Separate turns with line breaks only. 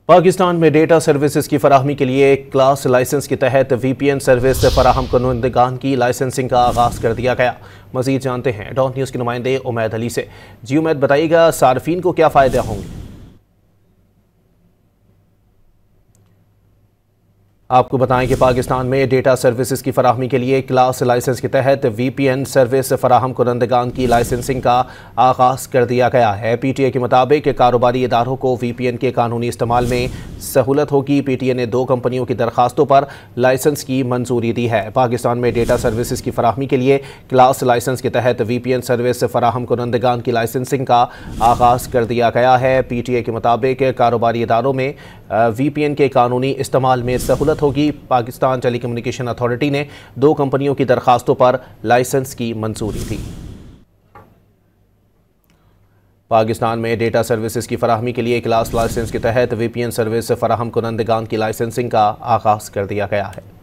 पाकिस्तान में data services की फराहमी के लिए क्लास लाइसेंस के तहत VPN सर्विस फराहम करनेगान की लाइसेंसिंग का आगाज़ कर दिया गया। मज़ीद जानते हैं डॉट न्यूज़ के नुमाइंदे उमैद अली से। जी उमैद, बताइएगा सार्फिन को क्या फ़ायदे होंगे? आपको बताएं कि पाकिस्तान में डेटा सर्विसेज की फराहमी के लिए क्लास लाइसेंस के तहत VPN सर्विस फराहम करनेगान की लाइसेंसिंग का आगाज़ कर दिया गया है। PTI के मुताबिक कारोबारी इदारों को VPN के कानूनी इस्तेमाल में सहूलत होगी। PTI ने 2 कंपनियों की दरखास्तों पर लाइसेंस की मंजूरी दी है। पाकिस्तान में डेटा सर्विसेज की फराहमी के लिए क्लास लाइसेंस के तहत VPN सर्विस फराहम करनेगान की लाइसेंसिंग का आगाज़ कर दिया गया है। PTI के मुताबिक कारोबारी इदारों में VPN के कानूनी इस्तेमाल में सहूलत होगी। पाकिस्तान टेलीकम्युनिकेशन अथॉरिटी ने 2 कंपनियों की दरखास्तों पर लाइसेंस की मंजूरी दी। पाकिस्तान में डेटा सर्विसेज की फराहमी के लिए क्लास लाइसेंस के तहत VPN सर्विस फराहम करनेगान की लाइसेंसिंग का आगाज़ कर दिया गया है।